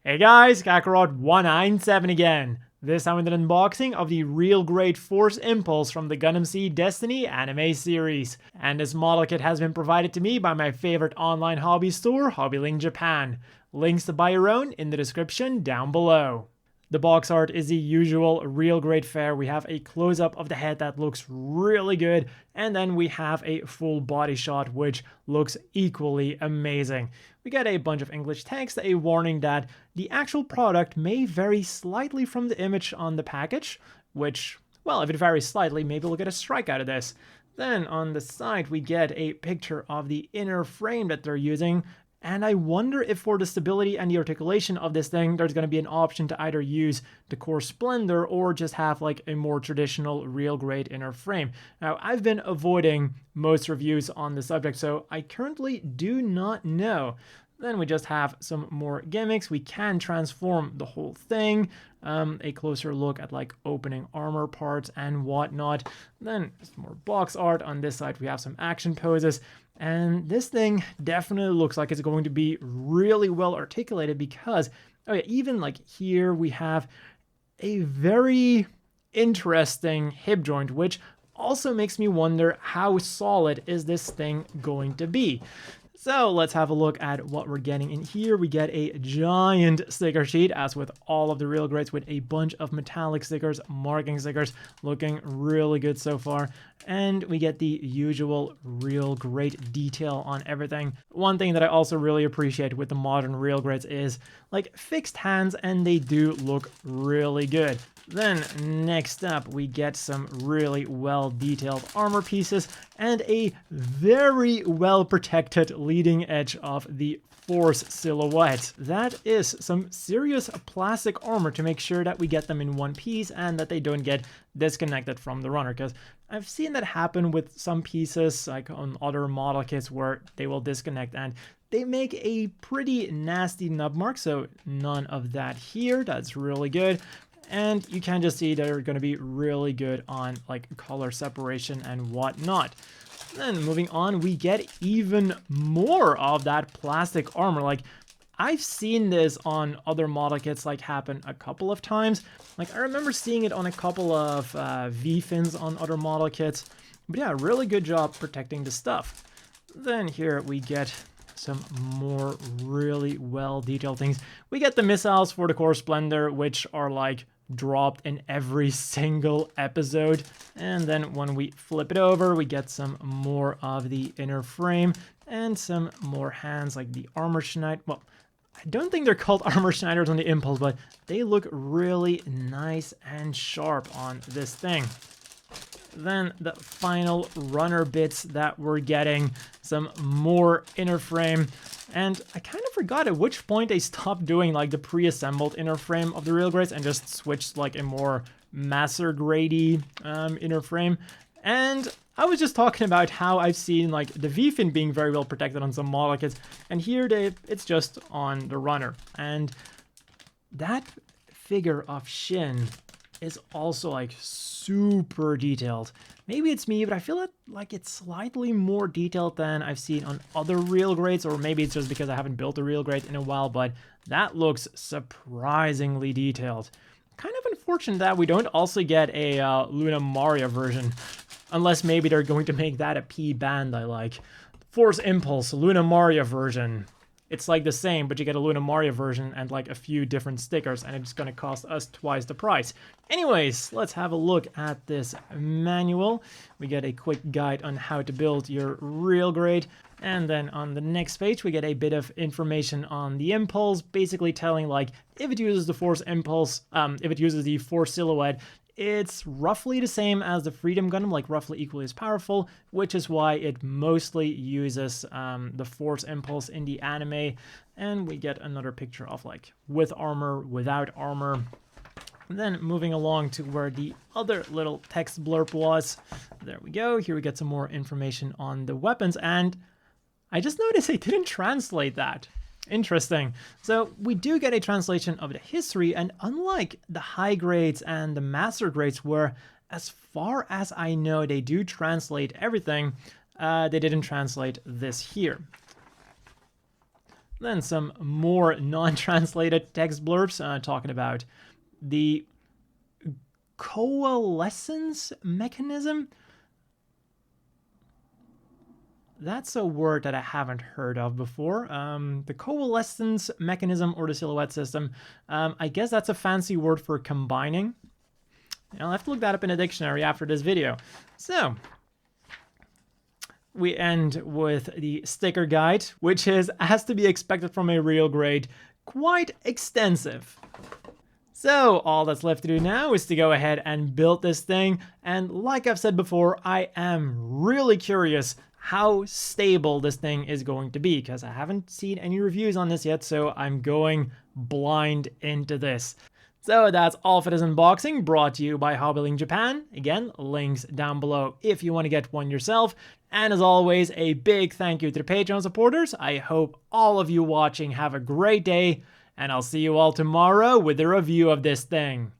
Hey guys, Kakarot197 again. This time with an unboxing of the Real Great Force Impulse from the Gundam Seed Destiny anime series. And this model kit has been provided to me by my favorite online hobby store, HobbyLink Japan. Links to buy your own in the description down below. The box art is the usual Real Great fare. We have a close-up of the head that looks really good, and then we have a full body shot which looks equally amazing. We get a bunch of English text, a warning that the actual product may vary slightly from the image on the package, which, well, if it varies slightly, maybe we'll get a strike out of this. Then on the side we get a picture of the inner frame that they're using. And I wonder if for the stability and the articulation of this thing, there's going to be an option to either use the Core Splendor or just have like a more traditional Real Great inner frame. Now, I've been avoiding most reviews on the subject, so I currently do not know. Then we just have some more gimmicks. We can transform the whole thing. A closer look at like opening armor parts and whatnot. Then some more box art. On this side, we have some action poses. And this thing definitely looks like it's going to be really well articulated because, oh yeah, even like here we have a very interesting hip joint, which also makes me wonder how solid is this thing going to be. So let's have a look at what we're getting in here. We get a giant sticker sheet, as with all of the Real Greats, with a bunch of metallic stickers, marking stickers, looking really good so far. And we get the usual Real Great detail on everything. One thing that I also really appreciate with the modern Real Greats is like fixed hands, and they do look really good. Then next up, we get some really well detailed armor pieces and a very well protected leading edge of the Force silhouette. That is some serious plastic armor to make sure that we get them in one piece and that they don't get disconnected from the runner, because I've seen that happen with some pieces like on other model kits where they will disconnect and they make a pretty nasty nub mark, so none of that here. That's really good. And you can just see they're going to be really good on like color separation and whatnot. Then moving on, we get even more of that plastic armor. Like, I've seen this on other model kits like happen a couple of times. Like, I remember seeing it on a couple of V-fins on other model kits. But yeah, really good job protecting the stuff. Then here we get some more really well detailed things. We get the missiles for the Core Splendor, which are like dropped in every single episode. And then when we flip it over, we get some more of the inner frame and some more hands, like the armor schneid. Well, I don't think they're called armor schneiders on the Impulse, but they look really nice and sharp on this thing. Then the final runner bits that we're getting, some more inner frame. And I kind of forgot at which point they stopped doing like the pre-assembled inner frame of the Real Greats and just switched like a more master grade-y inner frame. And I was just talking about how I've seen like the V-fin being very well protected on some model kits, and here it's just on the runner. And that figure of Shin is also like super detailed. Maybe it's me, but I feel like it's slightly more detailed than I've seen on other Real Greats, or maybe it's just because I haven't built a Real Great in a while, but that looks surprisingly detailed. Kind of unfortunate that we don't also get a Luna Maria version, unless maybe they're going to make that a P band I like. Force Impulse, Luna Maria version. It's like the same, but you get a Luna Maria version and like a few different stickers, and it's going to cost us twice the price. Anyways, let's have a look at this manual. We get a quick guide on how to build your Real Great. And then on the next page, we get a bit of information on the Impulse, basically telling like if it uses the Force Impulse, if it uses the Force silhouette, it's roughly the same as the Freedom Gundam, like roughly equally as powerful, which is why it mostly uses the Force Impulse in the anime. And we get another picture of like with armor, without armor. Then moving along to where the other little text blurb was. There we go. Here we get some more information on the weapons, and I just noticed they didn't translate that. Interesting. So we do get a translation of the history, and unlike the high grades and the master grades where, as far as I know, they do translate everything, they didn't translate this here. Then some more non-translated text blurbs talking about the coalescence mechanism. That's a word that I haven't heard of before. The coalescence mechanism or the silhouette system. I guess that's a fancy word for combining. I'll have to look that up in a dictionary after this video. So, we end with the sticker guide, which is, as to be expected from a real grade, quite extensive. So all that's left to do now is to go ahead and build this thing. And like I've said before, I am really curious how stable this thing is going to be, because I haven't seen any reviews on this yet, so I'm going blind into this. So that's all for this unboxing, brought to you by Hobbyling Japan. Again, links down below if you want to get one yourself. And as always, a big thank you to the Patreon supporters. I hope all of you watching have a great day, and I'll see you all tomorrow with a review of this thing.